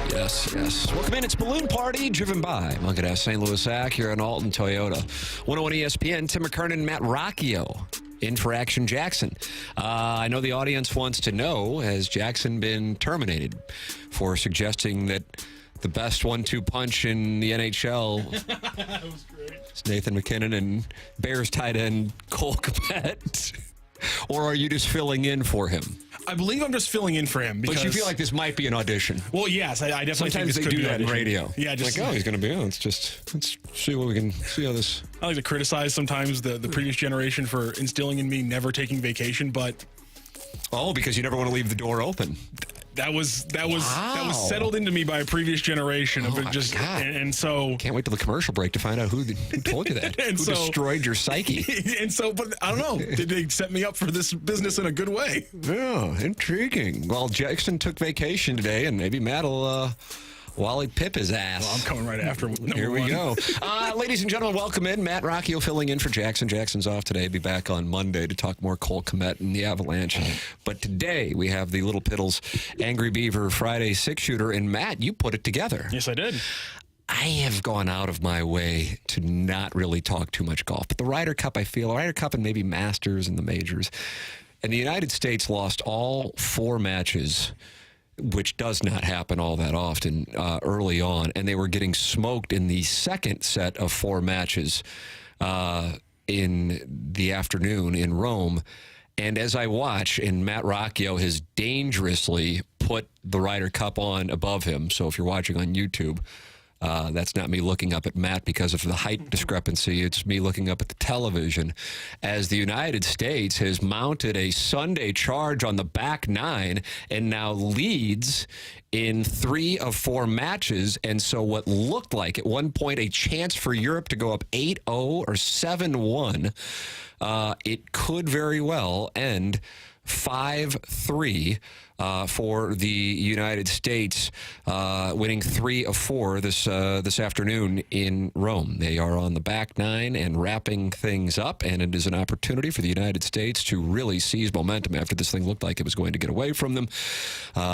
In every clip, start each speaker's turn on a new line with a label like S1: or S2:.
S1: Yes, yes. Welcome in. It's Balloon Party, driven by Mungadess St. Louis Ac here on Alton Toyota. 101 ESPN, Tim McKernan, Matt Rocchio in for Action Jackson. I know the audience wants to know, has Jackson been terminated for suggesting that the best 1-2 punch in the NHL
S2: That was great.
S1: is Nathan McKinnon and Bears tight end Cole Kmet? Or are you just filling in for him?
S2: I believe I'm just filling in for him. Because,
S1: But you feel like this might be an audition.
S2: Well, yes, I definitely
S1: Sometimes
S2: think
S1: they
S2: this could
S1: do
S2: be
S1: that in
S2: audition.
S1: radio.
S2: Yeah, just
S1: like, oh, he's going to be on. Let's see what we can see how this.
S2: I like to criticize sometimes the previous generation for instilling in me never taking vacation, but
S1: Oh, because you never want to leave the door open.
S2: that was
S1: Wow.
S2: settled into me by a previous generation of
S1: Oh,
S2: it
S1: my
S2: just
S1: God.
S2: and so
S1: Can't wait till the commercial break to find out who told you that.
S2: And
S1: who
S2: so-
S1: destroyed your psyche.
S2: and so, but I don't know. Did they set me up for this business in a good way?
S1: Yeah, intriguing. Well, Jackson took vacation today, and maybe Matt will Wally Pip his ass.
S2: Well, I'm coming right after him.
S1: Here we go. Ladies and gentlemen, welcome in. Matt Rocchio filling in for Jackson. Jackson's off today. Be back on Monday to talk more Cole Kmet and the Avalanche. But today we have the Lil Piddles Angry Beaver Friday Six Shooter. And Matt, you put it together.
S2: Yes, I did.
S1: I have gone out of my way to not really talk too much golf. But the Ryder Cup, Ryder Cup and maybe Masters and the majors. And the United States lost all 4 matches, which does not happen all that often early on. And they were getting smoked in the second set of 4 matches in the afternoon in Rome. And as I watch, and Matt Rocchio has dangerously put the Ryder Cup on above him. So if you're watching on YouTube, that's not me looking up at Matt because of the height discrepancy. It's me looking up at the television as the United States has mounted a Sunday charge on the back 9 and now leads in 3 of 4 matches. And so what looked like at one point a chance for Europe to go up 8-0 or 7-1, it could very well end 5-3 for the United States, winning 3 of 4 this afternoon in Rome. They are on the back 9 and wrapping things up, and it is an opportunity for the United States to really seize momentum after this thing looked like it was going to get away from them.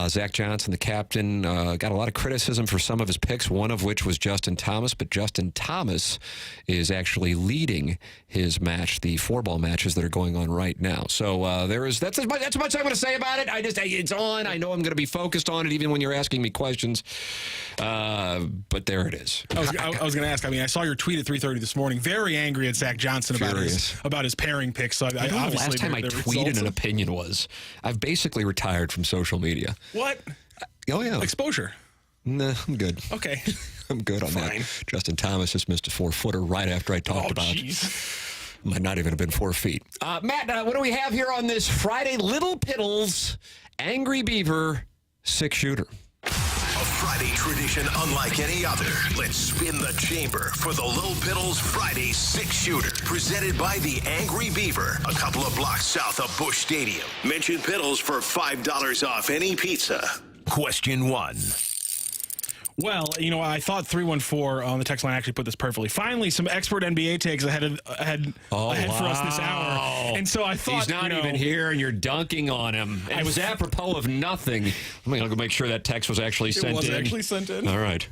S1: Zach Johnson, the captain, got a lot of criticism for some of his picks, one of which was Justin Thomas, but Justin Thomas is actually leading his match, the 4-ball matches that are going on right now. So that's as much I'm going to say about it. It's on. I know I'm going to be focused on it even when you're asking me questions. But there it is.
S2: I was going to ask. I mean, I saw your tweet at 3:30 this morning. Very angry at Zach Johnson about his pairing picks. So
S1: I know the last time I tweeted an opinion was, I've basically retired from social media.
S2: What?
S1: Oh, yeah.
S2: Exposure.
S1: Nah, I'm good.
S2: Okay.
S1: I'm good on
S2: Fine.
S1: that. Justin Thomas just missed a 4-footer right after I talked about it. Might not even have been 4 feet. Matt, what do we have here on this Friday? Lil Piddles Angry Beaver Six Shooter.
S3: A Friday tradition unlike any other. Let's spin the chamber for the Lil Piddles Friday Six Shooter. Presented by the Angry Beaver, a couple of blocks south of Busch Stadium. Mention Piddles for $5 off any pizza. Question 1.
S2: Well, I thought 314 on the text line actually put this perfectly. Finally, some expert NBA takes ahead for us this hour. And so I thought
S1: he's not even here, and you're dunking on him. And it was apropos of nothing. I'm going to go make sure that text was actually sent in.
S2: It was actually sent in.
S1: All right.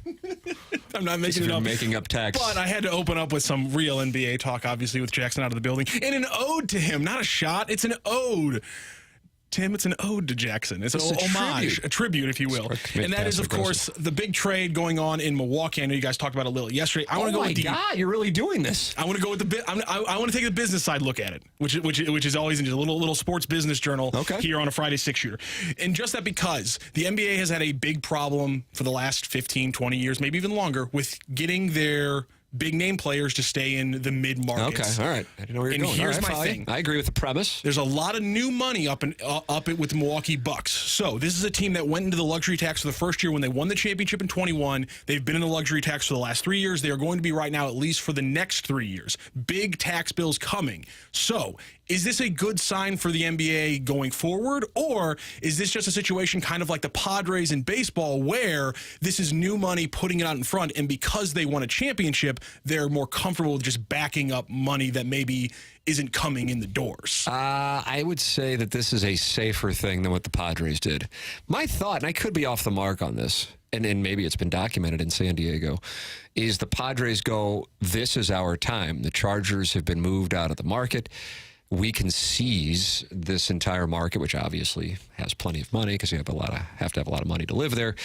S2: I'm not making it up.
S1: Making up text.
S2: But I had to open up with some real NBA talk, obviously, with Jackson out of the building. And an ode to him, not a shot. It's an ode. Tim, it's an ode to Jackson. It's an homage, a tribute, if you will. And that is, of course, the big trade going on in Milwaukee. I know you guys talked about it a little yesterday. I want to go with
S1: God, you're really doing this.
S2: I want to go with I want to take the business side look at it, which is always a little sports business journal here on a Friday Six Shooter. And just that because the NBA has had a big problem for the last 15, 20 years, maybe even longer, with getting their big name players to stay in the mid markets.
S1: Okay, all right. I didn't know where you're going.
S2: Here's my thing.
S1: I agree with the premise.
S2: There's a lot of new money up it with the Milwaukee Bucks. So this is a team that went into the luxury tax for the first year when they won the championship in 21. They've been in the luxury tax for the last 3 years. They are going to be right now at least for the next 3 years. Big tax bills coming. So is this a good sign for the NBA going forward, or is this just a situation kind of like the Padres in baseball where this is new money putting it out in front, and because they won a championship, they're more comfortable with just backing up money that maybe isn't coming in the doors?
S1: I would say that this is a safer thing than what the Padres did. My thought, and I could be off the mark on this, and maybe it's been documented in San Diego, is the Padres go, this is our time. The Chargers have been moved out of the market. We can seize this entire market, which obviously has plenty of money because you have to have a lot of money to live there,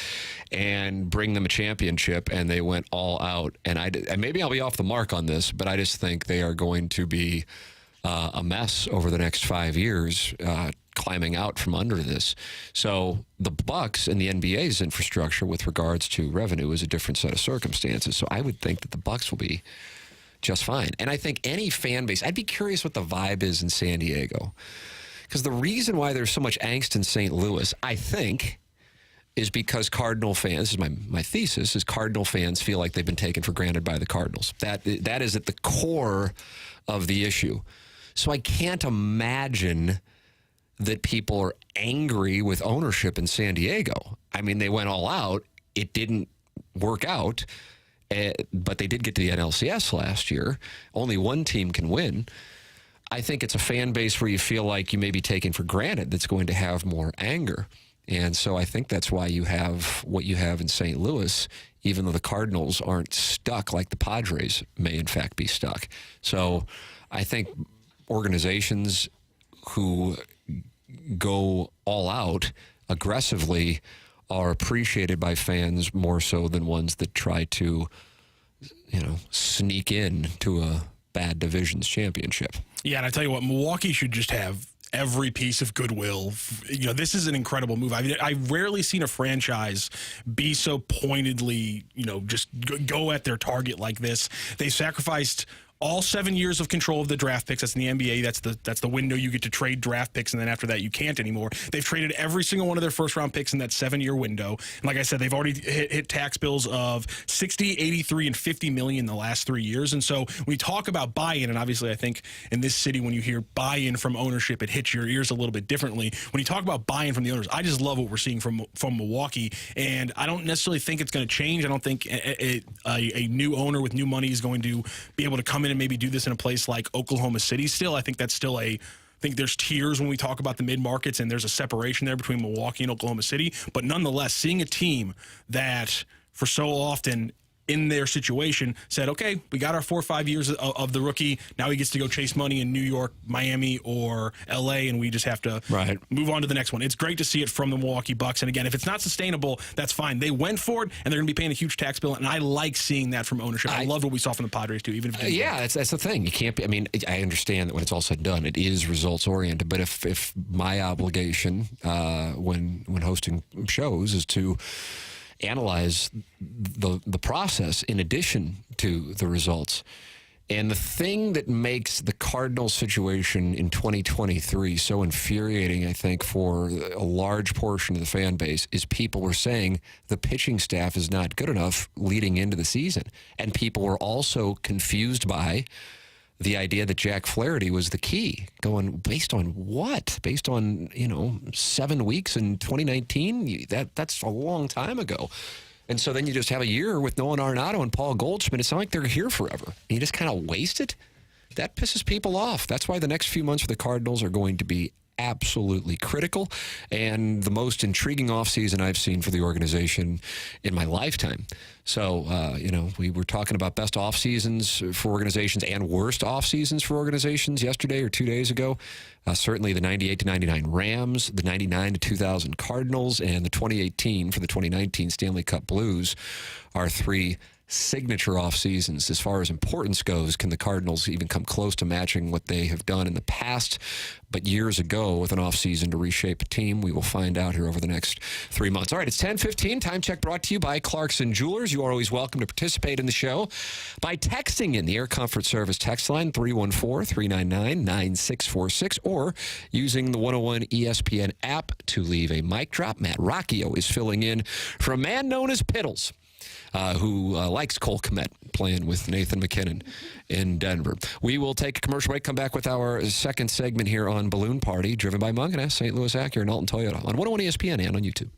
S1: and bring them a championship. And they went all out. And maybe I'll be off the mark on this, but I just think they are going to be a mess over the next 5 years, climbing out from under this. So the Bucks and the NBA's infrastructure with regards to revenue is a different set of circumstances. So I would think that the Bucks will be just fine. And I think any fan base, I'd be curious what the vibe is in San Diego. Because the reason why there's so much angst in St. Louis, I think, is because Cardinal fans, this is my thesis, is Cardinal fans feel like they've been taken for granted by the Cardinals. That is at the core of the issue. So I can't imagine that people are angry with ownership in San Diego. I mean, they went all out. It didn't work out. But they did get to the NLCS last year. Only one team can win. I think it's a fan base where you feel like you may be taken for granted that's going to have more anger. And so I think that's why you have what you have in St. Louis, even though the Cardinals aren't stuck like the Padres may in fact be stuck. So I think organizations who go all out aggressively are appreciated by fans more so than ones that try to, sneak in to a bad divisions championship.
S2: Yeah, and I tell you what, Milwaukee should just have every piece of goodwill. This is an incredible move. I've rarely seen a franchise be so pointedly, just go at their target like this. They sacrificed all 7 years of control of the draft picks. That's in the NBA. That's the window you get to trade draft picks, and then after that you can't anymore. They've traded every single one of their first-round picks in that 7-year window. And like I said, they've already hit tax bills of $60, $83, and $50 million in the last 3 years. And so when we talk about buy-in, and obviously I think in this city when you hear buy-in from ownership, it hits your ears a little bit differently. When you talk about buy-in from the owners, I just love what we're seeing from Milwaukee, and I don't necessarily think it's going to change. I don't think a new owner with new money is going to be able to come in and maybe do this in a place like Oklahoma City still. I think that's still I think there's tiers when we talk about the mid-markets, and there's a separation there between Milwaukee and Oklahoma City. But nonetheless, seeing a team that for so often in their situation said, okay, we got our 4 or 5 years of the rookie. Now he gets to go chase money in New York, Miami, or L.A., and we just have to move on to the next one. It's great to see it from the Milwaukee Bucks. And again, if it's not sustainable, that's fine. They went for it, and they're going to be paying a huge tax bill, and I like seeing that from ownership. I love what we saw from the Padres, too. Even if
S1: that's the thing. You can't be, I understand that when it's all said and done, it is results-oriented, but if my obligation when hosting shows is to analyze the process in addition to the results. And the thing that makes the Cardinals situation in 2023 so infuriating, I think, for a large portion of the fan base is people were saying the pitching staff is not good enough leading into the season. And people were also confused by the idea that Jack Flaherty was the key. Going, based on what? Based on, 7 weeks in 2019? That's a long time ago. And so then you just have a year with Nolan Arenado and Paul Goldschmidt. It's not like they're here forever. You just kind of waste it. That pisses people off. That's why the next few months for the Cardinals are going to be absolutely critical and the most intriguing offseason I've seen for the organization in my lifetime. So, we were talking about best off seasons for organizations and worst off seasons for organizations yesterday or 2 days ago. Certainly the 98 to 99 Rams, the 99 to 2000 Cardinals, and the 2018 for the 2019 Stanley Cup Blues are three signature off seasons. As far as importance goes, can the Cardinals even come close to matching what they have done in the past? But years ago, with an off season to reshape a team, we will find out here over the next 3 months. All right, it's 10:15. Time check brought to you by Clarkson Jewelers. You are always welcome to participate in the show by texting in the Air Comfort Service text line 314-399-9646 or using the 101 ESPN app to leave a mic drop. Matt Rocchio is filling in for a man known as Piddles, who likes Cole Kmet playing with Nathan McKinnon in Denver. We will take a commercial break, come back with our second segment here on Balloon Party, driven by Munganess, St. Louis Acura, and Alton Toyota on 101 ESPN and on YouTube.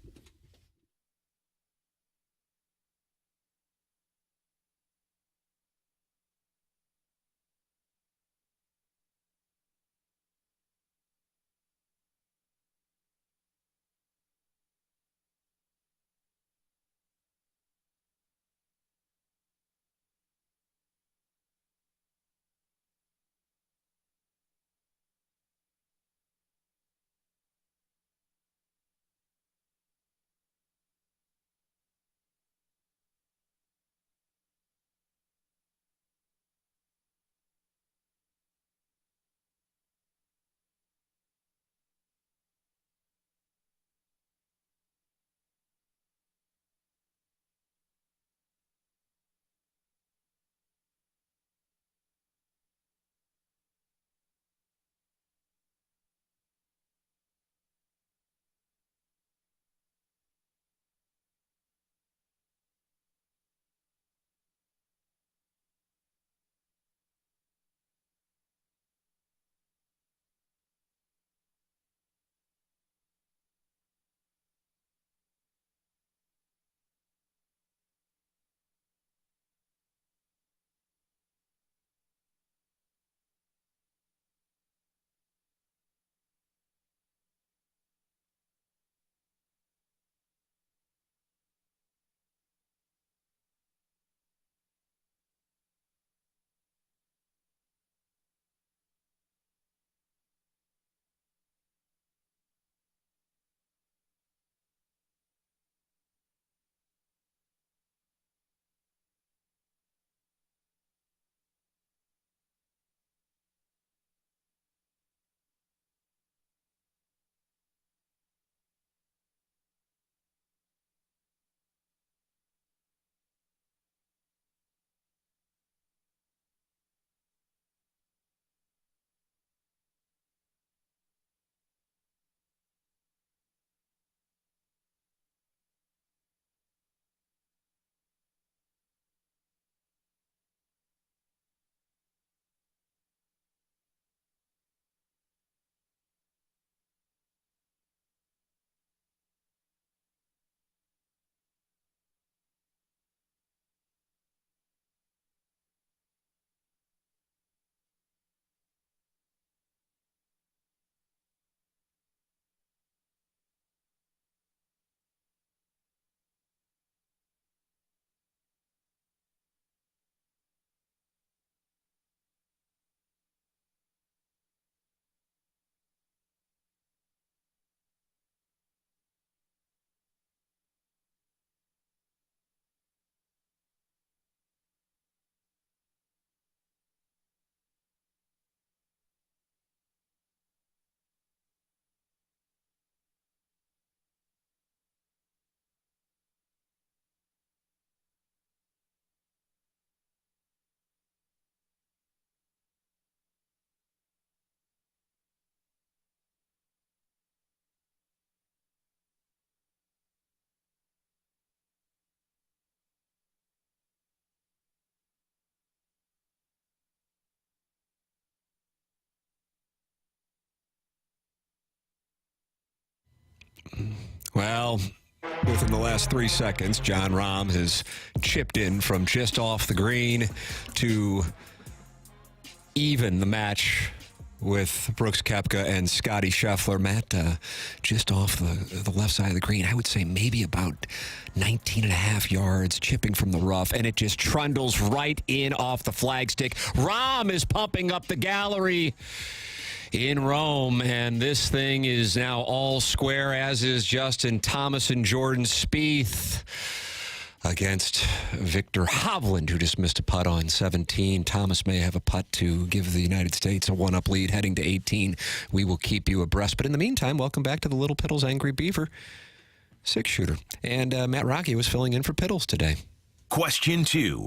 S1: Well, within the last 3 seconds, John Rahm has chipped in from just off the green to even the match with Brooks Koepka and Scotty Scheffler. Matt, just off the left side of the green, I would say maybe about 19 and a half yards, chipping from the rough, and it just trundles right in off the flagstick. Rahm is pumping up the gallery in Rome, and this thing is now all square, as is Justin Thomas and Jordan Spieth against Victor Hovland, who just missed a putt on 17. Thomas may have a putt to give the United States a one-up lead heading to 18. We will keep you abreast. But in the meantime, welcome back to the Little Piddles Angry Beaver Six Shooter. And Matt Rocky was filling in for Piddles today.
S3: Question 2.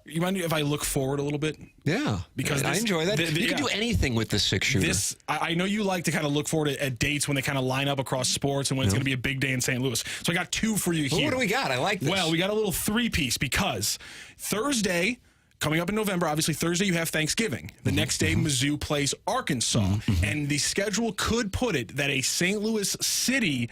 S2: You mind if I look forward a little bit?
S1: Yeah, because I enjoy that. You can do anything with the six shooter.
S2: I know you like to kind of look forward at dates when they kind of line up across sports and when it's going to be a big day in St. Louis. So I got 2 for you here.
S1: Well, what do we got? I like this.
S2: Well, we got a little 3-piece because Thursday, coming up in November, obviously Thursday you have Thanksgiving. The next day, Mizzou plays Arkansas. And the schedule could put it that a St. Louis City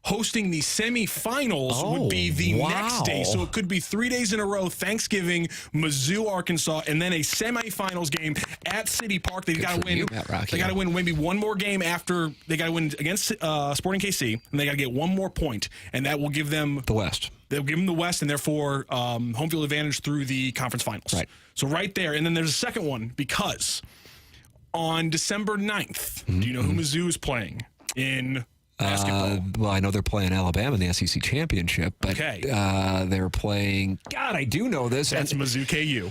S2: hosting the semifinals would be the next day. So it could be 3 days in a row, Thanksgiving, Mizzou, Arkansas, and then a semifinals game at CITYPARK. They've got to win. They got to win maybe one more game after. They got to win against Sporting KC, and they got to get one more point, and that will give them
S1: the West.
S2: They'll give them the West, and therefore home field advantage through the conference finals.
S1: Right.
S2: So right there, and then there's a second one because on December 9th, do you know who Mizzou is playing in basketball?
S1: Well, I know they're playing Alabama in the SEC championship, but they're playing. God, I do know this.
S2: That's Mizzou KU.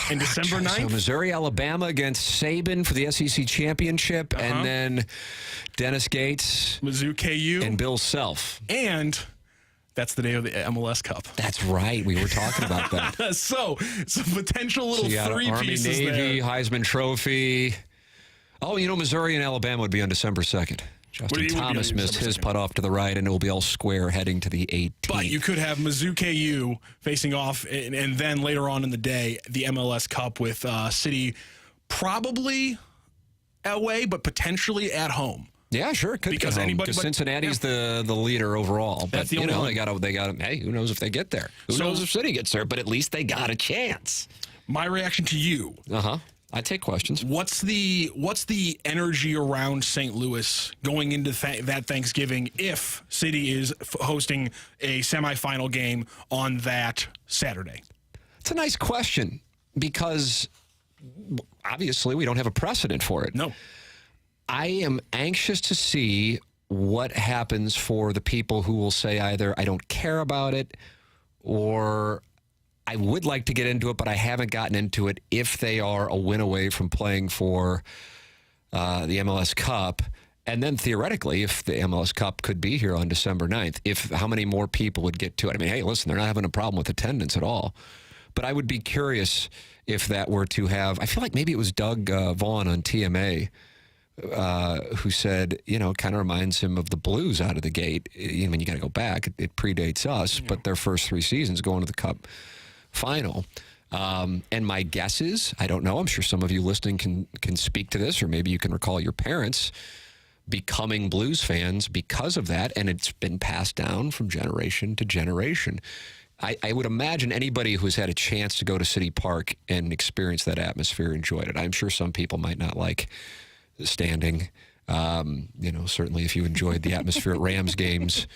S2: And December 9th?
S1: So Missouri, Alabama against Saban for the SEC championship, and then Dennis Gates,
S2: Mizzou KU,
S1: and Bill Self.
S2: And that's the day of the MLS Cup.
S1: That's right. We were talking about that.
S2: So some potential little three
S1: Army,
S2: pieces
S1: Navy,
S2: there.
S1: Heisman Trophy. Oh, Missouri and Alabama would be on December 2nd. Justin Thomas missed his putt off to the right, and it will be all square heading to the 18th.
S2: But you could have Mizzou KU facing off, and then later on in the day, the MLS Cup with City probably away, but potentially at home.
S1: Yeah, sure, it could
S2: because
S1: Cincinnati's the leader overall. But
S2: the only
S1: they got. Hey, who knows if they get there? Who knows if City gets there? But at least they got a chance.
S2: My reaction to you.
S1: I take questions.
S2: What's the energy around St. Louis going into that Thanksgiving if City is hosting a semifinal game on that Saturday?
S1: It's a nice question because obviously we don't have a precedent for it.
S2: No.
S1: I am anxious to see what happens for the people who will say either I don't care about it or I would like to get into it, but I haven't gotten into it if they are a win away from playing for the MLS Cup. And then theoretically, if the MLS Cup could be here on December 9th, how many more people would get to it? I mean, hey, listen, they're not having a problem with attendance at all. But I would be curious if that were to have, I feel like maybe it was Doug Vaughn on TMA who said, it kind of reminds him of the Blues out of the gate. I mean, you got to go back. It predates us, but their first 3 seasons going to the Cup final. And my guess is, I don't know, I'm sure some of you listening can speak to this, or maybe you can recall your parents becoming Blues fans because of that, and it's been passed down from generation to generation. I would imagine anybody who's had a chance to go to CITYPARK and experience that atmosphere enjoyed it. I'm sure some people might not like standing. Certainly if you enjoyed the atmosphere at Rams games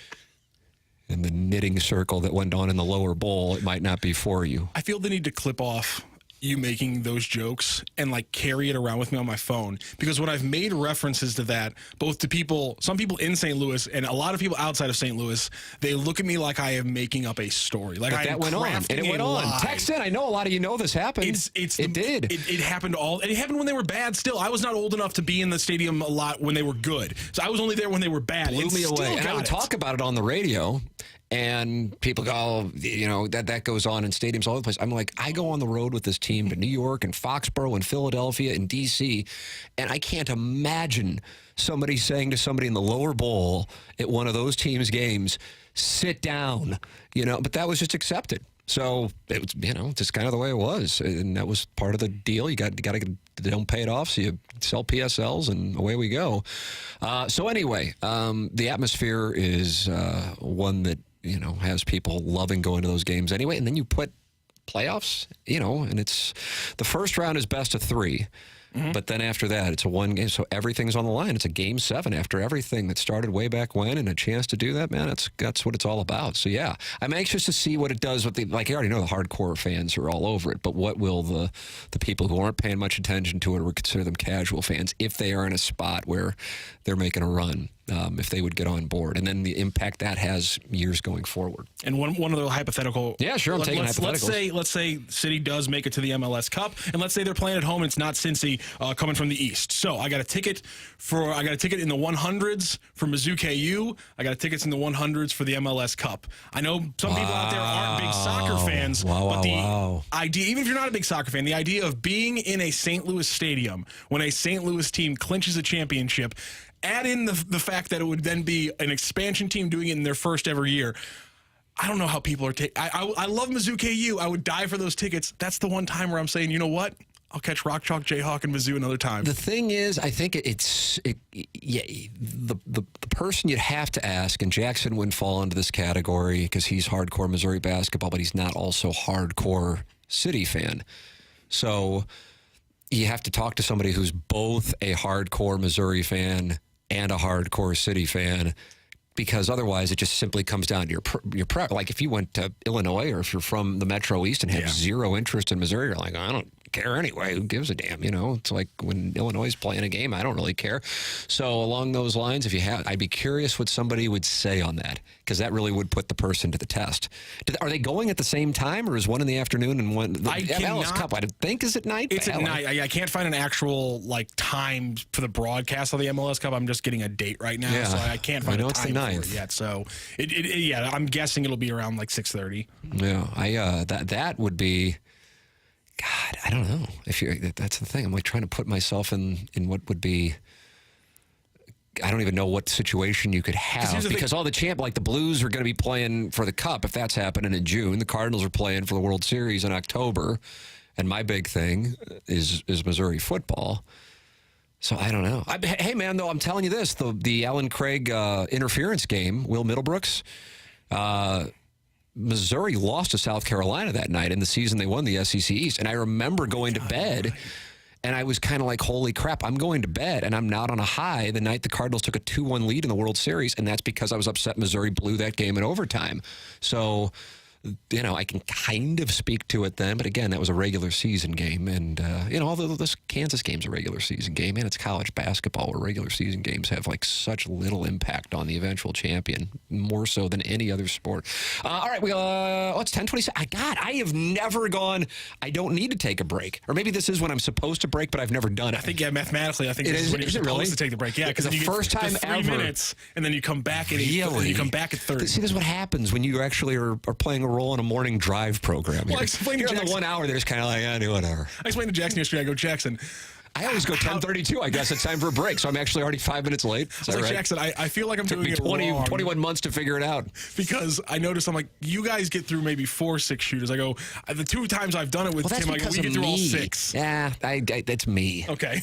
S1: and the knitting circle that went on in the lower bowl, it might not be for you.
S2: I feel the need to clip off you making those jokes and carry it around with me on my phone, because when I've made references to that, both to some people in St. Louis and a lot of people outside of St. Louis, they look at me like I am making up a story. Like
S1: that went on, and it went on. Text in. I know a lot of you know this happened. It did.
S2: It happened It happened when they were bad. Still, I was not old enough to be in the stadium a lot when they were good, so I was only there when they were bad.
S1: Blew me away. And I would talk about it on the radio. And people go, that goes on in stadiums all over the place. I'm like, I go on the road with this team to New York and Foxborough and Philadelphia and D.C., and I can't imagine somebody saying to somebody in the lower bowl at one of those teams' games, sit down, but that was just accepted. So it was, just kind of the way it was, and that was part of the deal. You got to don't pay it off, so you sell PSLs, and away we go. So anyway, the atmosphere is one that has people loving going to those games anyway, and then you put playoffs, and it's the first round is best of 3. Mm-hmm. But then after that, it's a one game, so everything's on the line. It's a game 7 after everything that started way back when, and a chance to do that, man. That's what it's all about. So yeah, I'm anxious to see what it does with you already know the hardcore fans are all over it, but what will the people who aren't paying much attention to it, or would consider them casual fans, if they are in a spot where they're making a run, if they would get on board, and then the impact that has years going forward.
S2: And one other hypothetical.
S1: Yeah, sure. I'm taking hypotheticals.
S2: Let's say City does make it to the MLS Cup, and let's say they're playing at home, and it's not Cincy coming from the East. So I got a ticket in the 100s for Mizzou KU. I got tickets in the 100s for the MLS Cup. I know some people out there aren't big soccer fans, but the idea, even if you're not a big soccer fan, the idea of being in a St. Louis stadium when a St. Louis team clinches a championship. Add in the fact that it would then be an expansion team doing it in their first ever year. I don't know how people are taking. I love Mizzou KU. I would die for those tickets. That's the one time where I'm saying, you know what? I'll catch Rock Chalk, Jayhawk, and Mizzou another time.
S1: The thing is, I think the person you'd have to ask, and Jackson wouldn't fall into this category because he's hardcore Missouri basketball, but he's not also hardcore City fan. So you have to talk to somebody who's both a hardcore Missouri fan and a hardcore City fan, because otherwise it just simply comes down to your like if you went to Illinois, or if you're from the Metro East and have zero interest in Missouri, you're like, I don't care anyway. Who gives a damn? It's like when Illinois is playing a game, I don't really care. So along those lines, I'd be curious what somebody would say on that, because that really would put the person to the test. Are they going at the same time, or is one in the afternoon and one? The MLS Cup, I think, is at night.
S2: It's at night. I can't find an actual time for the broadcast of the MLS Cup. I'm just getting a date right now, so I can't find a time for it yet. So I'm guessing it'll be around 6:30.
S1: Yeah, that would be. God, I don't know. That's the thing. I'm trying to put myself in what would be. I don't even know what situation you could have, because all the the Blues are going to be playing for the Cup if that's happening in June. The Cardinals are playing for the World Series in October, and my big thing is Missouri football. So I don't know. Hey man, though, I'm telling you this: the Alan Craig interference game, Will Middlebrooks. Missouri lost to South Carolina that night in the season they won the SEC East. And I remember going to bed, and I was kind of like, holy crap, I'm going to bed, and I'm not on a high the night the Cardinals took a 2-1 lead in the World Series, and that's because I was upset Missouri blew that game in overtime. So, I can kind of speak to it then, but again, that was a regular season game, and, although this Kansas game's a regular season game, and it's college basketball where regular season games have, such little impact on the eventual champion, more so than any other sport. All right, it's 10:27. I have never gone, I don't need to take a break. Or maybe this is when I'm supposed to break, but I've never done it.
S2: I think, mathematically, this is when you're supposed to take the break. Yeah, because
S1: the first time ever.
S2: 3 minutes, and then you come back and you come back at 30.
S1: See, this is what happens when you actually are playing a role in a morning drive program.
S2: Well, I explained to Jackson.
S1: The 1 hour, they're just kind of like, do whatever.
S2: I explained to Jackson yesterday, I go, Jackson,
S1: I always go 10:32. I guess it's time for a break, so I'm actually already 5 minutes late. Is that right?
S2: Jackson, I feel like I'm doing it wrong.
S1: 21 months to figure it out.
S2: Because I noticed, I'm like, you guys get through maybe 4 6-shooters. I go, the 2 times I've done it with Tim, we get through all 6.
S1: Yeah, that's me.
S2: Okay.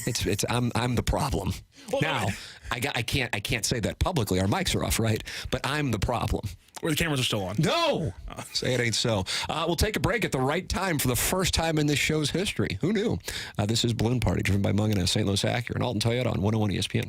S1: I'm the problem. Well, now, I can't say that publicly. Our mics are off, right? But I'm the problem.
S2: Or the cameras are still on.
S1: No! Say it ain't so. We'll take a break at the right time for the first time in this show's history. Who knew? This is Balloon Party, driven by Mungana, St. Louis Acura, and Alton Toyota on 101 ESPN.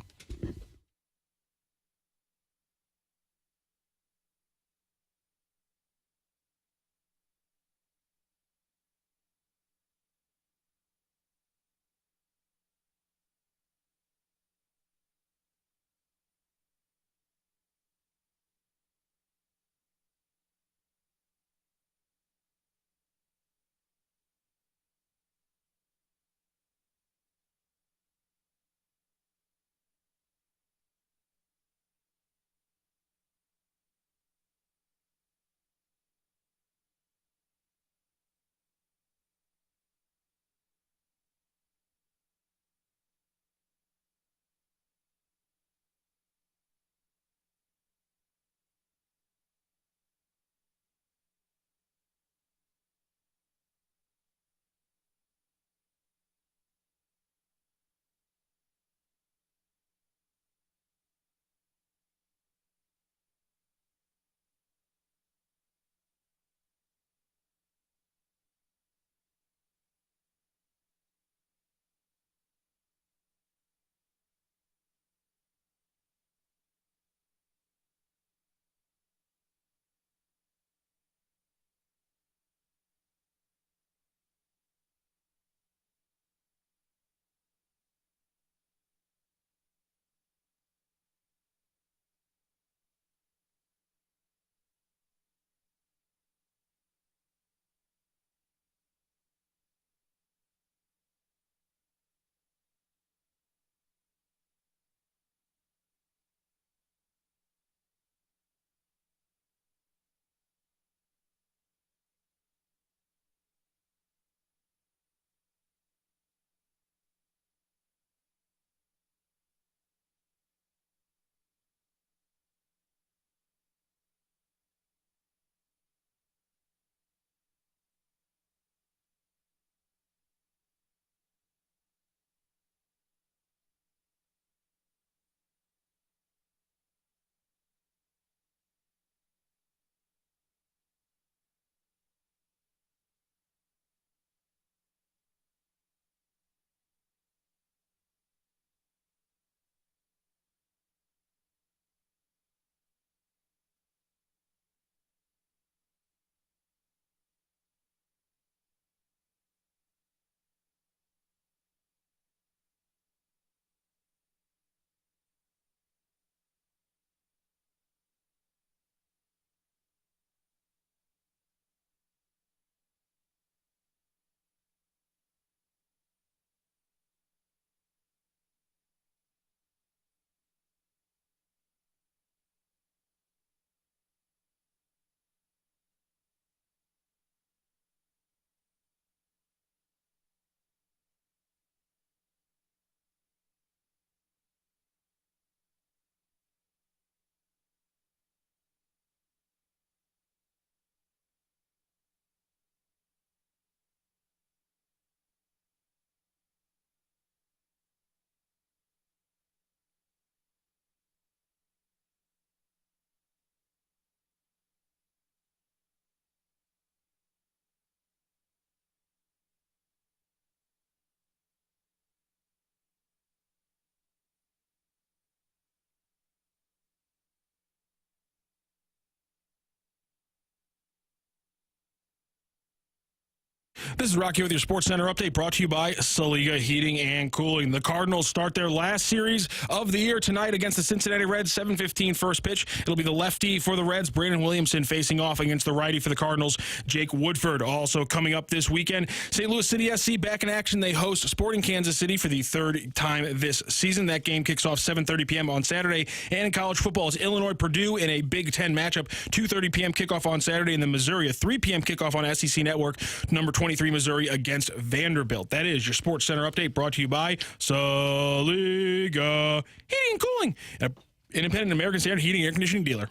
S2: This is Rocky with your Sports Center update brought to you by Saliga Heating and Cooling. The Cardinals start their last series of the year tonight against the Cincinnati Reds, 7:15 first pitch. It'll be the lefty for the Reds, Brandon Williamson, facing off against the righty for the Cardinals, Jake Woodford. Also coming up this weekend, St. Louis City SC back in action. They host Sporting Kansas City for the third time this season. That game kicks off 7:30 p.m. on Saturday. And in college football, it's Illinois-Purdue in a Big Ten matchup. 2:30 p.m. kickoff on Saturday, and then Missouri, a 3 p.m. kickoff on SEC Network. Number 23 Missouri against Vanderbilt. That is your Sports Center update brought to you by Saliga Heating and Cooling, an independent American Standard heating and air conditioning dealer.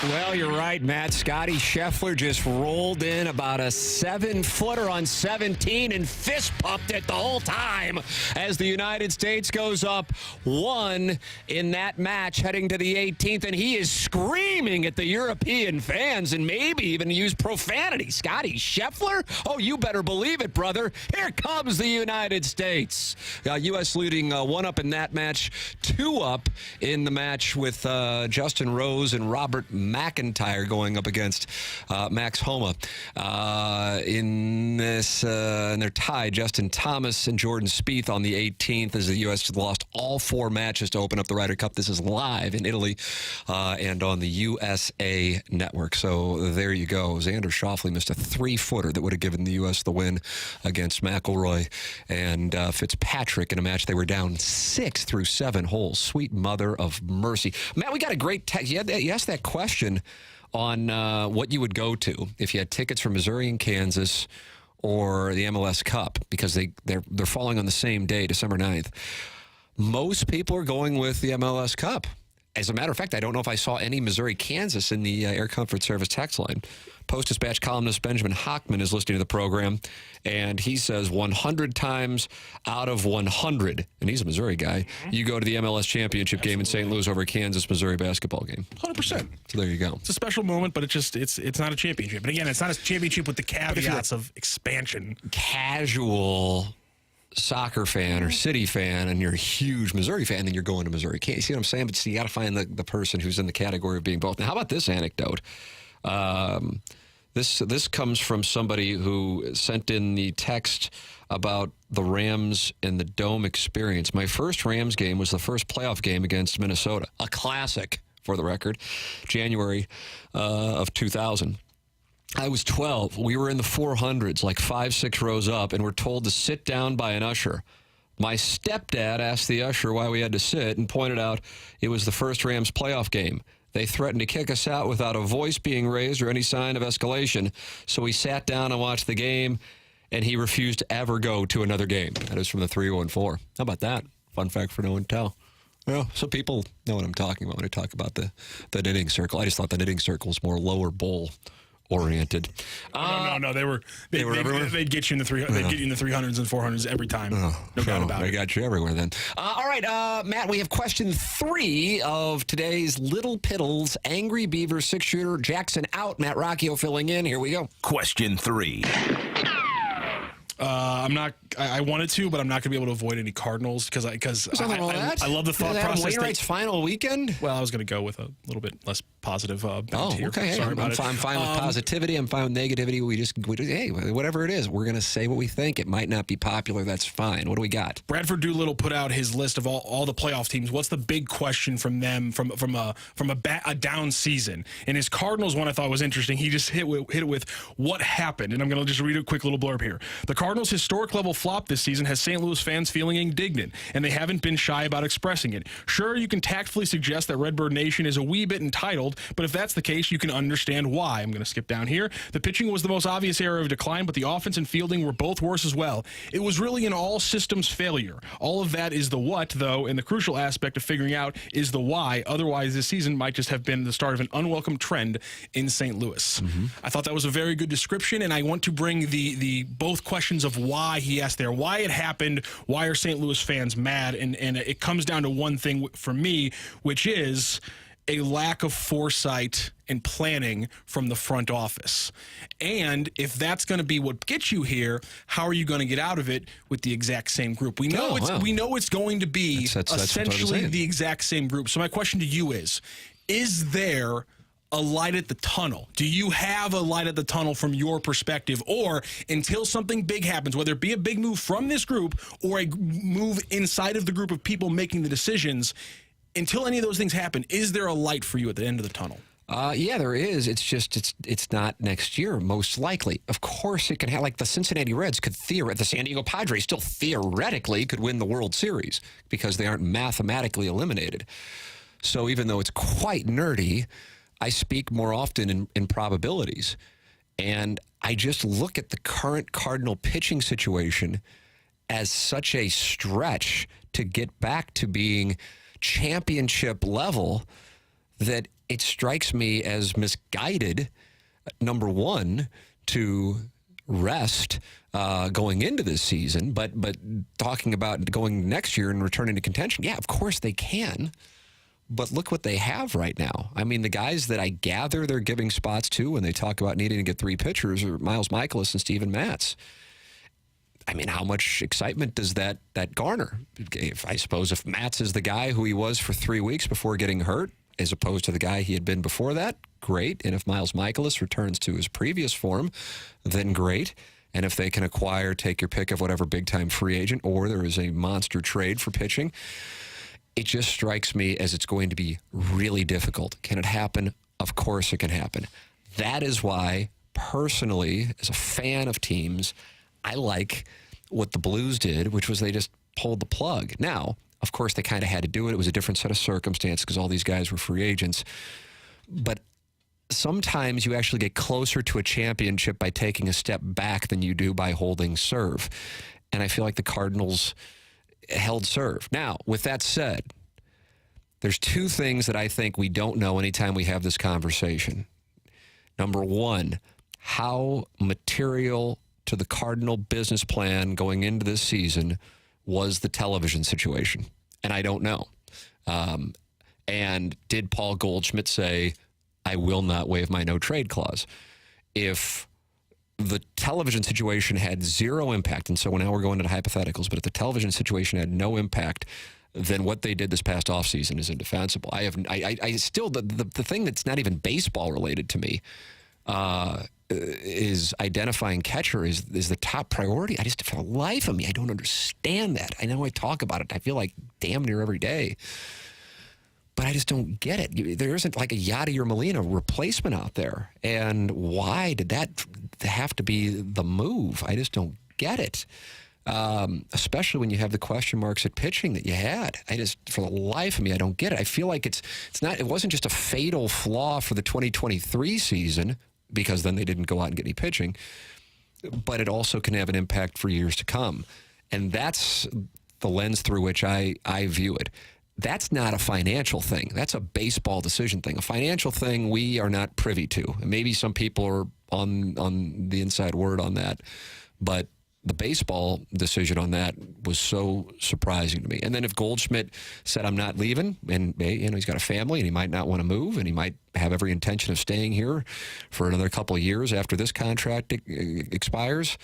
S1: Well, you're right, Matt. Scotty Scheffler just rolled in about a 7-footer on 17 and fist pumped it the whole time as the United States goes up 1 in that match heading to the 18th, and he is screaming at the European fans and maybe even use profanity. Scotty Scheffler? Oh, you better believe it, brother. Here comes the United States. U.S. leading 1 up in that match, 2 up in the match with Justin Rose and Robert McIntyre going up against Max Homa in this, and they're tied. Justin Thomas and Jordan Spieth on the 18th as the U.S. lost all 4 matches to open up the Ryder Cup. This is live in Italy and on the USA Network. So there you go. Xander Schauffele missed a 3-footer that would have given the U.S. the win against McIlroy and Fitzpatrick in a match they were down 6 through 7 holes. Sweet mother of mercy. Matt, we got a great text. You asked that question on what you would go to if you had tickets for Missouri and Kansas or the MLS Cup, because they're falling on the same day, December 9th. Most people are going with the MLS Cup. As a matter of fact, I don't know if I saw any Missouri-Kansas in the Air Comfort Service text line. Post-Dispatch columnist Benjamin Hockman is listening to the program, and he says 100 times out of 100, and he's a Missouri guy, you go to the MLS championship game in St. Louis over a Kansas-Missouri basketball game.
S2: 100%.
S1: So there you go.
S2: It's a special moment, but it's not a championship. And again, it's not a championship with the caveats of expansion.
S1: Casual soccer fan or City fan and you're a huge Missouri fan, then you're going to Missouri. You see what I'm saying? But you got to find the person who's in the category of being both. Now, how about this anecdote? This comes from somebody who sent in the text about the Rams and the Dome experience. My first Rams game was the first playoff game against Minnesota, a classic for the record, January of 2000. I was 12. We were in the 400s, like 5-6 rows up, and we're told to sit down by an usher. My stepdad asked the usher why we had to sit and pointed out it was the first Rams playoff game. They threatened to kick us out without a voice being raised or any sign of escalation. So we sat down and watched the game, and he refused to ever go to another game. That is from the 314. How about that? Fun fact for no one to tell. Well, so people know what I'm talking about when I talk about the knitting circle. I just thought the knitting circle was more lower bowl oriented.
S2: No. They'd get you in the 300s. They'd get you in the 300s and 400s every time. No doubt about it.
S1: They got you everywhere then. All right, Matt, we have question 3 of today's Little Piddles Angry Beaver Six Shooter. Jackson out. Matt Rocchio filling in. Here we go.
S3: Question 3.
S2: I wanted to, but I'm not going to be able to avoid any Cardinals because I love the thought process.
S1: Wainwright's final weekend?
S2: Well, I was going to go with a little bit less positive bent here.
S1: Okay.
S2: Sorry about it.
S1: I'm fine with positivity. I'm fine with negativity. Hey, whatever it is, we're going to say what we think. It might not be popular. That's fine. What do we got?
S2: Bradford Doolittle put out his list of all the playoff teams. What's the big question from them from a down season? And his Cardinals one I thought was interesting. He just hit it with what happened. And I'm going to just read a quick little blurb here. The Cardinals' historic level flop this season has St. Louis fans feeling indignant, and they haven't been shy about expressing it. Sure, you can tactfully suggest that Redbird Nation is a wee bit entitled, but if that's the case, you can understand why. I'm going to skip down here. The pitching was the most obvious area of decline, but the offense and fielding were both worse as well. It was really an all-systems failure. All of that is the what, though, and the crucial aspect of figuring out is the why. Otherwise, this season might just have been the start of an unwelcome trend in St. Louis. Mm-hmm. I thought that was a very good description, and I want to bring the both questions of why he asked there, why it happened, why are St. Louis fans mad, and it comes down to one thing for me, which is a lack of foresight and planning from the front office. And if that's going to be what gets you here, how are you going to get out of it with the exact same group? We know it's going to be
S1: that's
S2: essentially the exact same group. So my question to you is there a light at the tunnel? Do you have a light at the tunnel from your perspective? Or until something big happens, whether it be a big move from this group or a move inside of the group of people making the decisions, until any of those things happen, is there a light for you at the end of the tunnel?
S1: Yeah, there is. It's just it's not next year, most likely. Of course, it can have, like the Cincinnati Reds could the San Diego Padres still theoretically could win the World Series because they aren't mathematically eliminated. So even though it's quite nerdy, I speak more often in probabilities. And I just look at the current Cardinal pitching situation as such a stretch to get back to being championship level that it strikes me as misguided, number one, to rest going into this season, but talking about going next year and returning to contention, yeah, of course they can. But look what they have right now. I mean, the guys that I gather they're giving spots to when they talk about needing to get 3 pitchers are Miles Mikolas and Steven Matz. I mean, how much excitement does that garner? I suppose if Matz is the guy who he was for 3 weeks before getting hurt, as opposed to the guy he had been before that, great. And if Miles Mikolas returns to his previous form, then great. And if they can acquire, take your pick of whatever big-time free agent, or there is a monster trade for pitching, it just strikes me as it's going to be really difficult. Can it happen? Of course it can happen. That is why, personally, as a fan of teams, I like what the Blues did, which was they just pulled the plug. Now, of course, they kind of had to do it. It was a different set of circumstances because all these guys were free agents. But sometimes you actually get closer to a championship by taking a step back than you do by holding serve. And I feel like the Cardinals held serve. Now, with that said, there's 2 things that I think we don't know anytime we have this conversation. Number one, how material to the Cardinal business plan going into this season was the television situation. And I don't know. And did Paul Goldschmidt say, I will not waive my no-trade clause? If the television situation had 0 impact, and so now we're going into hypotheticals, but if the television situation had no impact, then what they did this past offseason is indefensible. I still, the thing that's not even baseball related to me is identifying catcher is the top priority. I just, for the life of me, I don't understand that. I know I talk about it. I feel like damn near every day. But I just don't get it. There isn't like a Yadi or Molina replacement out there. And why did that have to be the move? I just don't get it. Especially when you have the question marks at pitching that you had. I just, for the life of me, I don't get it. I feel like it wasn't just a fatal flaw for the 2023 season, because then they didn't go out and get any pitching, but it also can have an impact for years to come. And that's the lens through which I view it. That's not a financial thing. That's a baseball decision thing. A financial thing we are not privy to. And maybe some people are on the inside word on that. But the baseball decision on that was so surprising to me. And then if Goldschmidt said, I'm not leaving, and he's got a family and he might not want to move and he might have every intention of staying here for another couple of years after this contract expires,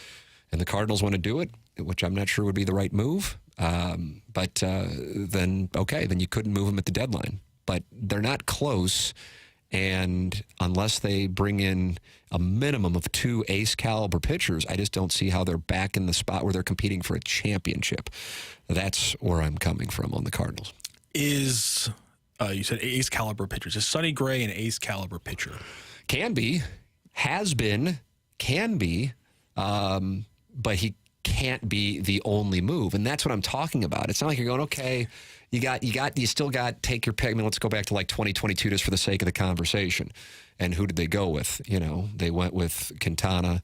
S1: and the Cardinals want to do it, which I'm not sure would be the right move, then you couldn't move him at the deadline. But they're not close, and unless they bring in a minimum of 2 ace-caliber pitchers, I just don't see how they're back in the spot where they're competing for a championship. That's where I'm coming from on the Cardinals.
S2: Is, you said ace-caliber pitchers. Is Sonny Gray an ace-caliber pitcher?
S1: Can be. Has been. Can be. But he can't be the only move. And that's what I'm talking about. It's not like you're going, okay, you still got, take your pick. I mean, let's go back to like 2022 just for the sake of the conversation. And who did they go with? They went with Quintana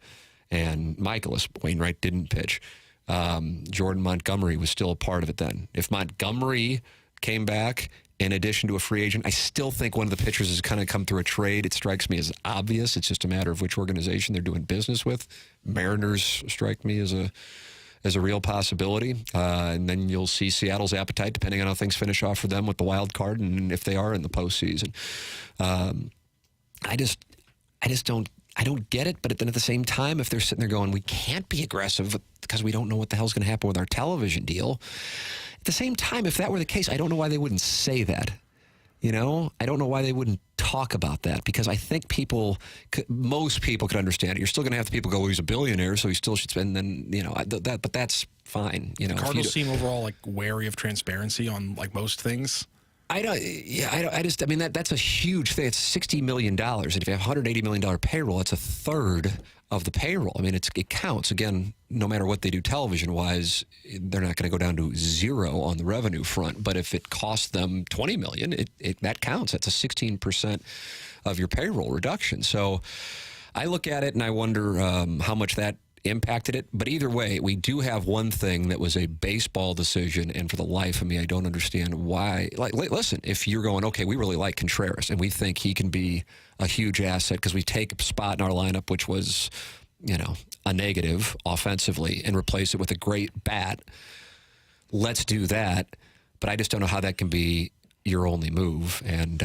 S1: and Mikolas. Wainwright didn't pitch. Jordan Montgomery was still a part of it then. If Montgomery came back in addition to a free agent, I still think one of the pitchers has kind of come through a trade. It strikes me as obvious. It's just a matter of which organization they're doing business with. Mariners strike me as a real possibility. And then you'll see Seattle's appetite, depending on how things finish off for them with the wild card and if they are in the postseason. I just don't get it. But then at the same time, if they're sitting there going, we can't be aggressive because we don't know what the hell's going to happen with our television deal. At the same time, if that were the case, I don't know why they wouldn't say that. You know, I don't know why they wouldn't talk about that, because I think most people could understand it. You're still going to have the people go, well, he's a billionaire, so he still should spend. Then, you know, but that's fine. You know,
S2: Cardinals seem overall like wary of transparency on like most things.
S1: I mean, that's a huge thing. It's $60 million. And if you have $180 million payroll, it's a third of the payroll. I mean, it counts. Again, no matter what they do television-wise, they're not going to go down to zero on the revenue front. But if it costs them $20 million, that counts. That's a 16% of your payroll reduction. So I look at it and I wonder how much that impacted it. But either way, we do have one thing that was a baseball decision, and for the life of me, I don't understand why. Like, listen, if you're going, okay, we really like Contreras and we think he can be a huge asset because we take a spot in our lineup which was, you know, a negative offensively and replace it with a great bat, let's do that. But I just don't know how that can be your only move. And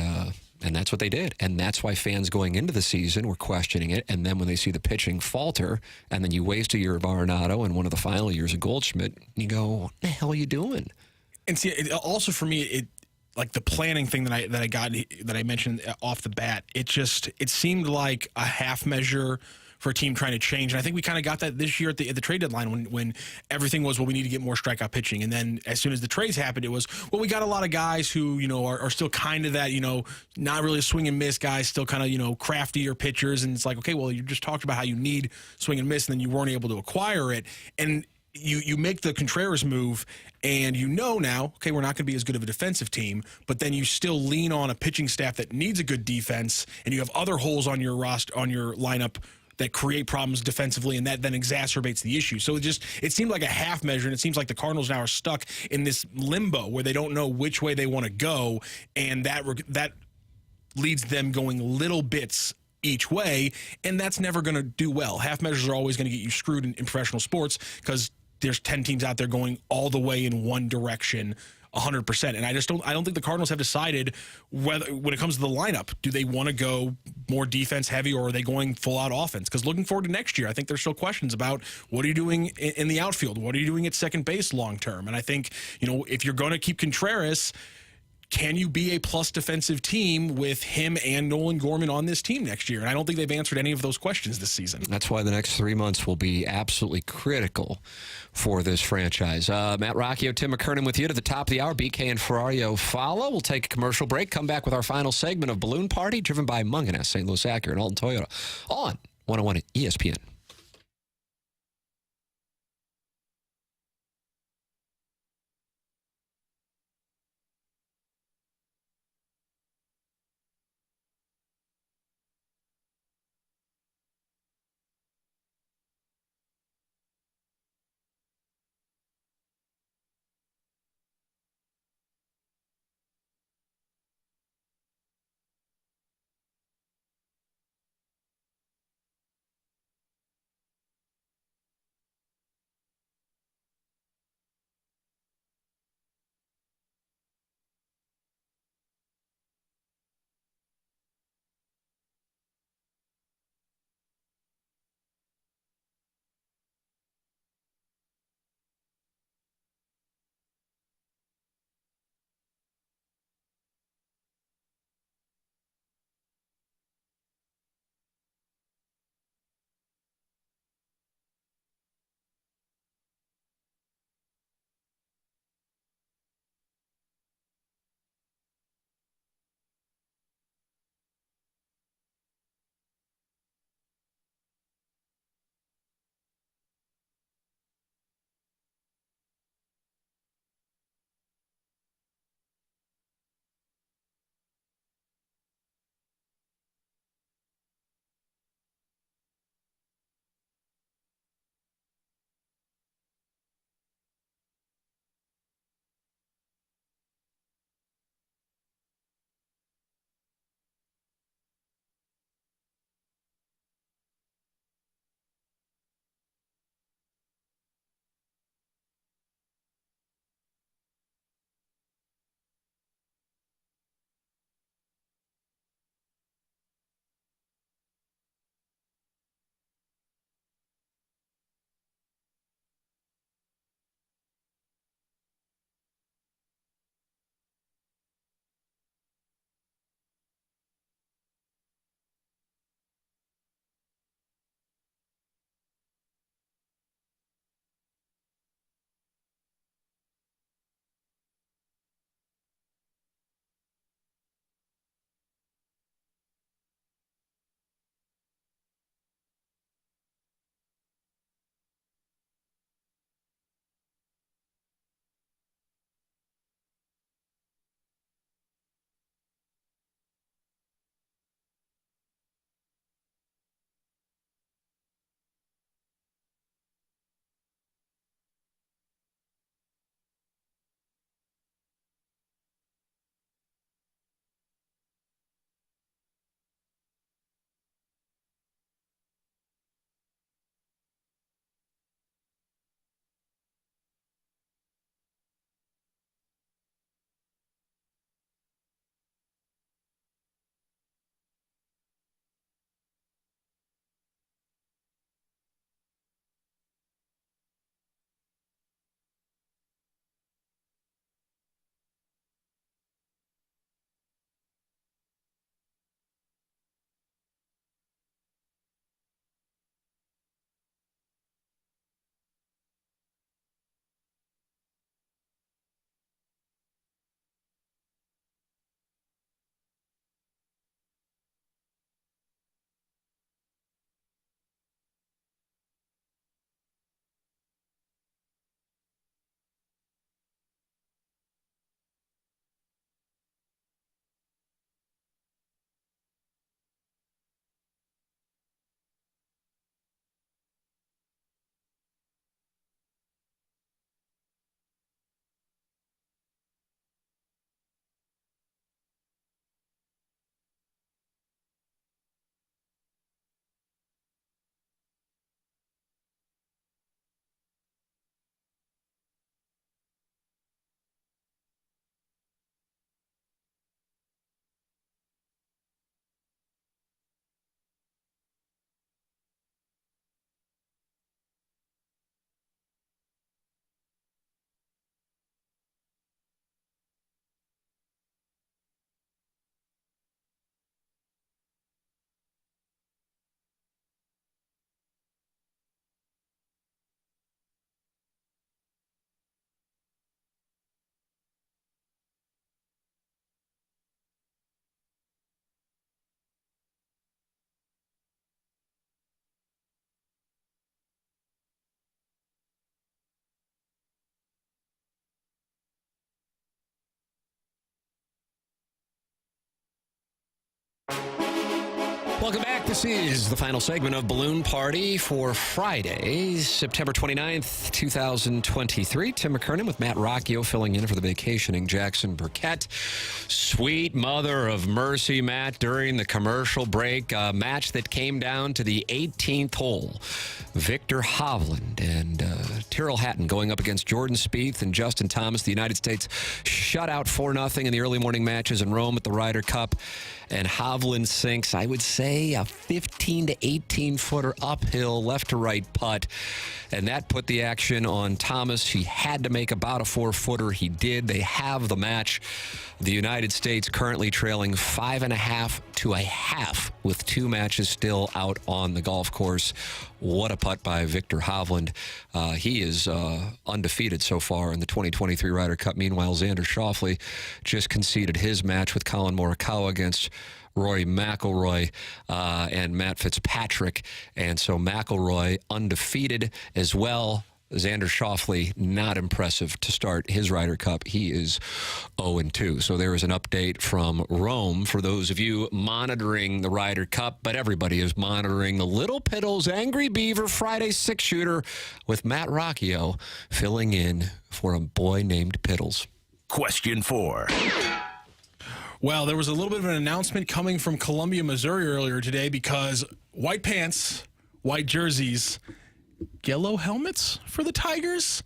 S1: that's what they did. And that's why fans going into the season were questioning it. And then when they see the pitching falter, and then you waste a year of Arenado and one of the final years of Goldschmidt, you go, what the hell are you doing?
S2: And see, also for me, it like the planning thing that I mentioned off the bat, it seemed like a half measure for a team trying to change. And I think we kind of got that this year at the trade deadline when everything was, well, we need to get more strikeout pitching. And then as soon as the trades happened, it was, well, we got a lot of guys who, you know, are still kind of that, you know, not really a swing and miss guys, still kind of, you know, craftier pitchers. And it's like, okay, well, you just talked about how you need swing and miss, and then you weren't able to acquire it. And you make the Contreras move, and you know now, okay, we're not going to be as good of a defensive team, but then you still lean on a pitching staff that needs a good defense, and you have other holes on your lineup that create problems defensively, and that then exacerbates the issue. So it seemed like a half measure, and it seems like the Cardinals now are stuck in this limbo where they don't know which way they want to go, and that leads them going little bits each way, and that's never going to do well. Half measures are always going to get you screwed in professional sports because there's 10 teams out there going all the way in one direction 100%. And I don't think the Cardinals have decided whether, when it comes to the lineup, do they want to go more defense heavy, or are they going full out offense? Because looking forward to next year, I think there's still questions about what are you doing in the outfield? What are you doing at second base long term? And I think, you know, if you're going to keep Contreras, can you be a plus defensive team with him and Nolan Gorman on this team next year? And I don't think they've answered any of those questions this season.
S1: That's why the next 3 months will be absolutely critical for this franchise. Matt Rocchio, Tim McKernan with you to the top of the hour. BK and Ferrario follow. We'll take a commercial break, come back with our final segment of Balloon Party, driven by Munganess, St. Louis Acura, and Alton Toyota on 101 at ESPN. Welcome back. This is the final segment of Balloon Party for Friday, September 29th, 2023. Tim McKernan with Matt Rocchio filling in for the vacationing Jackson Burkett. Sweet mother of mercy, Matt, during the commercial break. A match that came down to the 18th hole. Victor Hovland and Tyrrell Hatton going up against Jordan Spieth and Justin Thomas. The United States shut out 4-0 in the early morning matches in Rome at the Ryder Cup. And Hovland sinks, I would say, a 15 to 18-footer uphill left to right putt. And that put the action on Thomas. He had to make about a 4-footer. He did. They have the match. The United States currently trailing 5.5 to 1/2 with 2 matches still out on the golf course. What a putt by Victor Hovland. He is undefeated so far in the 2023 Ryder Cup. Meanwhile, Xander Schauffele just conceded his match with Colin Morikawa against Rory McIlroy and Matt Fitzpatrick. And so McIlroy undefeated as well. Xander Schauffele, not impressive to start his Ryder Cup. He is 0-2. So there is an update from Rome for those of you monitoring the Ryder Cup, but everybody is monitoring the Lil Piddles Angry Beaver Friday Six-Shooter with Matt Rocchio filling in for a boy named Piddles.
S3: Question 4.
S2: Well, there was a little bit of an announcement coming from Columbia, Missouri earlier today because white pants, white jerseys, yellow helmets for the Tigers,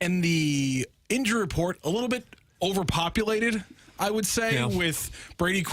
S2: and the injury report a little bit overpopulated, I would say, with Brady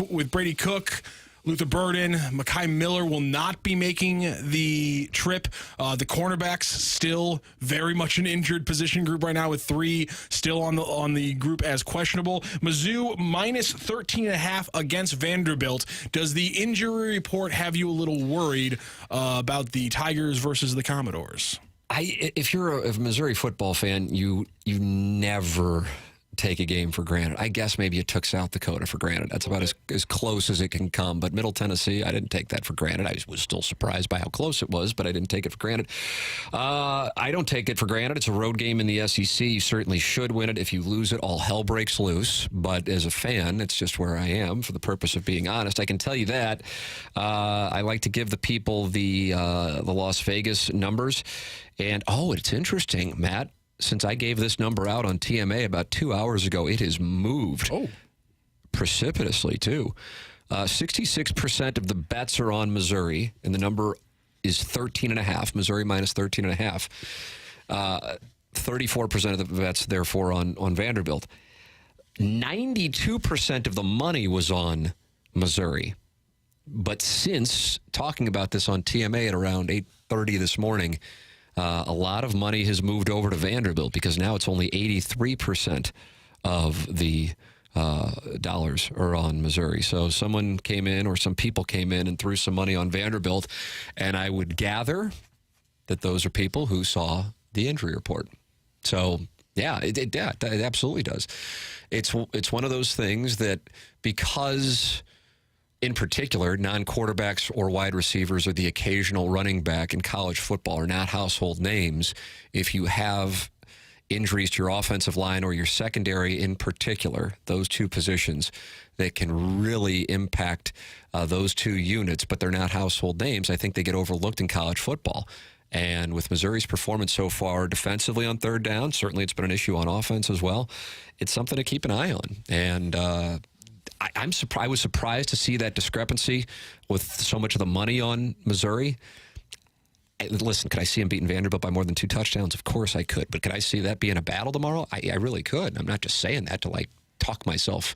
S2: Cook, Luther Burden, Mekhi Miller will not be making the trip. The cornerbacks still very much an injured position group right now, with 3 still on the group as questionable. Mizzou minus 13.5 against Vanderbilt. Does the injury report have you a little worried about the Tigers versus the Commodores?
S1: If you're a Missouri football fan, you never take a game for granted. I guess maybe you took South Dakota for granted. That's about as close as it can come. But Middle Tennessee, I didn't take that for granted. I was still surprised by how close it was, but I didn't take it for granted. I don't take it for granted. It's a road game in the SEC. You certainly should win it. If you lose it, all hell breaks loose. But as a fan, it's just where I am for the purpose of being honest. I can tell you that. I like to give the people the Las Vegas numbers. And, it's interesting, Matt. Since I gave this number out on TMA about 2 hours ago, it has moved precipitously, too. 66% of the bets are on Missouri, and the number is 13.5. Missouri minus 13.5. 34% of the bets, therefore, on Vanderbilt. 92% of the money was on Missouri. But since talking about this on TMA at around 8:30 this morning, a lot of money has moved over to Vanderbilt because now it's only 83% of the dollars are on Missouri. So someone came in, or some people came in and threw some money on Vanderbilt, and I would gather that those are people who saw the injury report. So, it absolutely does. It's one of those things that, because in particular, non-quarterbacks or wide receivers or the occasional running back in college football are not household names. If you have injuries to your offensive line or your secondary in particular, those 2 positions that can really impact those 2 units, but they're not household names, I think they get overlooked in college football. And with Missouri's performance so far defensively on third down, certainly it's been an issue on offense as well. It's something to keep an eye on. And I was surprised to see that discrepancy with so much of the money on Missouri. Listen, could I see him beating Vanderbilt by more than 2 touchdowns? Of course I could. But could I see that being a battle tomorrow? I really could. I'm not just saying that to talk myself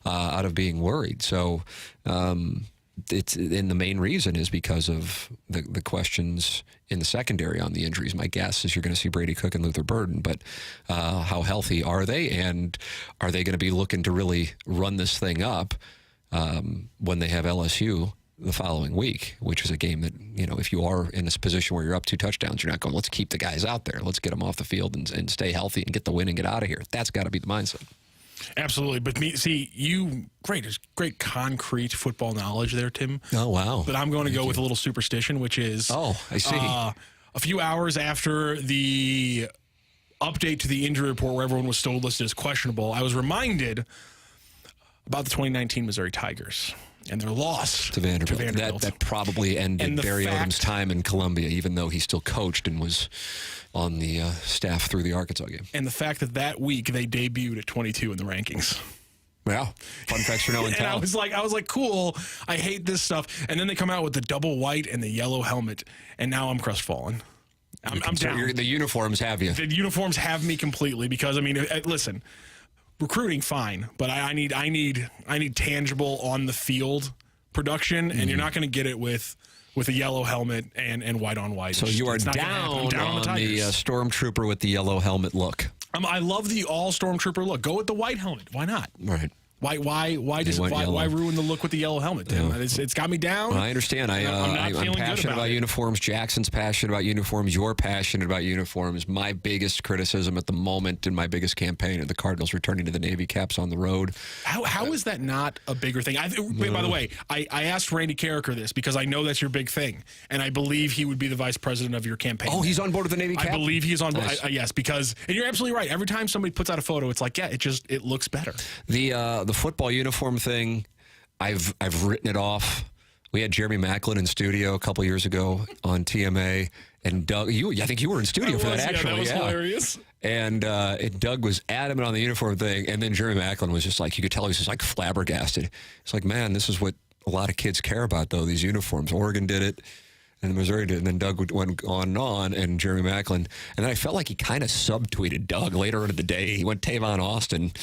S1: out of being worried. So and the main reason is because of the questions in the secondary on the injuries. My guess is you're going to see Brady Cook and Luther Burden, but how healthy are they, and are they going to be looking to really run this thing up when they have LSU the following week, which is a game that, if you are in this position where you're up 2 touchdowns, you're not going, let's keep the guys out there. Let's get them off the field and stay healthy and get the win and get out of here. That's got to be the mindset.
S2: Absolutely. But great concrete football knowledge there, Tim.
S1: Oh, wow.
S2: But I'm going to go with a little superstition, which is...
S1: Oh, I see.
S2: A few hours after the update to the injury report where everyone was still listed as questionable, I was reminded about the 2019 Missouri Tigers. And their loss
S1: to Vanderbilt. That probably ended Barry Odom's time in Columbia, even though he still coached and was on the staff through the Arkansas game.
S2: And the fact that week they debuted at 22 in the rankings.
S1: Yeah, fun facts for no one.
S2: And I was like, cool. I hate this stuff. And then they come out with the double white and the yellow helmet, and now I'm crestfallen. I'm down.
S1: The uniforms have you.
S2: The uniforms have me completely because listen, recruiting fine, but I need tangible on the field production, and you're not going to get it with a yellow helmet and white on white.
S1: So you are down on the stormtrooper with the yellow helmet look.
S2: I love the all stormtrooper look. Go with the white helmet. Why not?
S1: Right.
S2: Why ruin the look with the yellow helmet?
S1: Yeah.
S2: It's got me down.
S1: Well, I understand. I'm passionate about uniforms. Jackson's passionate about uniforms. You're passionate about uniforms. My biggest criticism at the moment and my biggest campaign are the Cardinals returning to the Navy caps on the road.
S2: How is that not a bigger thing? By the way, I asked Randy Carricker this because I know that's your big thing, and I believe he would be the vice president of your campaign.
S1: Oh, he's on board with the Navy cap?
S2: I believe he is on board.
S1: Nice.
S2: Yes, because, and you're absolutely right. Every time somebody puts out a photo, it's like, yeah, it looks better.
S1: The football uniform thing, I've written it off. We had Jeremy Macklin in studio a couple years ago on TMA, and Doug, I think you were in studio for that, actually.
S2: Yeah, that was hilarious.
S1: And Doug was adamant on the uniform thing, and then Jeremy Macklin was just like, you could tell he was just like flabbergasted. It's like, man, this is what a lot of kids care about, though, these uniforms. Oregon did it, and Missouri did it, and then Doug went on and on, and Jeremy Macklin. And then I felt like he kind of subtweeted Doug later in the day. He went Tavon Austin,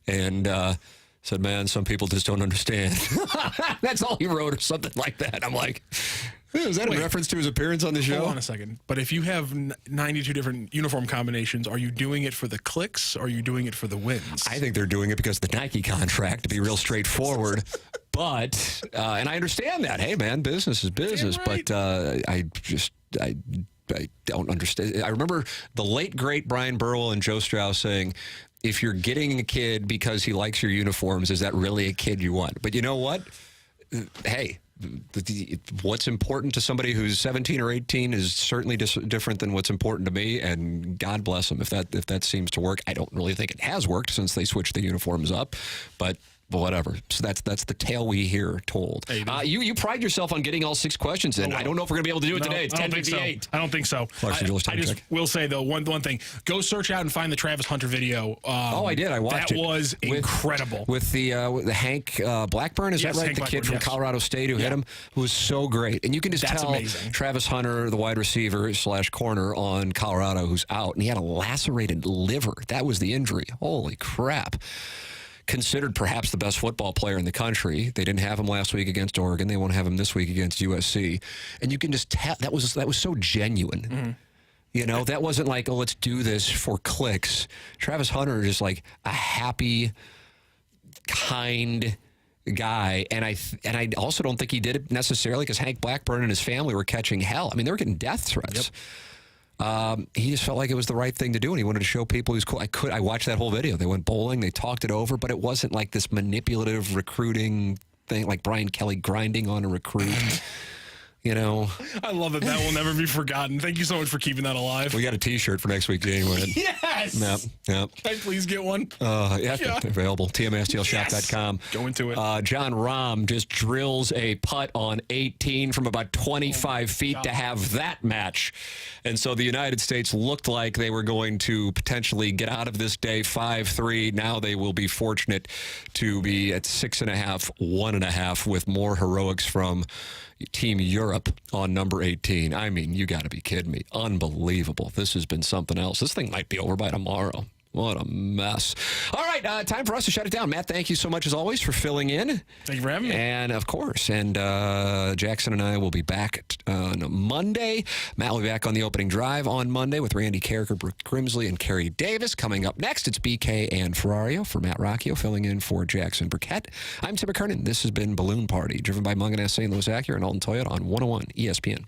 S1: and said, man, some people just don't understand. That's all he wrote or something like that. I'm like, is that a reference to his appearance on the show?
S2: Hold on a second. But if you have 92 different uniform combinations, are you doing it for the clicks or are you doing it for the wins?
S1: I think they're doing it because of the Nike contract, to be real straightforward. But, and I understand that. Hey, man, business is business. Right. But I don't understand. I remember the late, great Brian Burwell and Joe Strauss saying, if you're getting a kid because he likes your uniforms, is that really a kid you want? But you know what? Hey, what's important to somebody who's 17 or 18 is certainly different than what's important to me, and God bless them if that seems to work. I don't really think it has worked since they switched the uniforms up, but whatever. So that's the tale we hear told. Hey, you pride yourself on getting all 6 questions in. I don't know if we're going to be able to do it today. It's 10:58.
S2: I don't think so. I just will say, though, one thing. Go search out and find the Travis Hunter video.
S1: I did. I watched it.
S2: That was incredible.
S1: With the Hank Blackburn, is that right? The kid from Colorado State who hit him, who was so great. And you can just tell amazing. Travis Hunter, the wide receiver / corner on Colorado, who's out, and he had a lacerated liver. That was the injury. Holy crap. Considered perhaps the best football player in the country. They didn't have him last week against Oregon. They won't have him this week against USC. And you can just tell that was so genuine. Mm-hmm. You know, that wasn't like, oh, let's do this for clicks. Travis Hunter is like a happy, kind guy. And I also don't think he did it necessarily because Hank Blackburn and his family were catching hell. I mean, they were getting death threats. Yep. He just felt like it was the right thing to do, and he wanted to show people he was cool. I watched that whole video. They went bowling, they talked it over, but it wasn't like this manipulative recruiting thing, like Brian Kelly grinding on a recruit. You know,
S2: I love it. That will never be forgotten. Thank you so much for keeping that alive.
S1: We got a T-shirt for next week, January.
S2: Yes.
S1: Yep.
S2: Can I please get one?
S1: Available. TMSTLshop.com.
S2: Go into it.
S1: John Rahm just drills a putt on 18 from about 25 feet to have that match. And so the United States looked like they were going to potentially get out of this day 5-3. Now they will be fortunate to be at 6.5, 1.5 with more heroics from Team Europe on number 18. I mean, you got to be kidding me. Unbelievable. This has been something else. This thing might be over by tomorrow. What a mess. All right, time for us to shut it down. Matt, thank you so much, as always, for filling in.
S2: Thank you for having me.
S1: And, of course, Jackson and I will be back on Monday. Matt will be back on the opening drive on Monday with Randy Carricker, Brooke Grimsley, and Kerry Davis. Coming up next, it's BK and Ferrario for Matt Rocchio, filling in for Jackson Burkett. I'm Tim McKernan. This has been Balloon Party, driven by Munganess St. Louis Acura and Alton Toyota on 101 ESPN.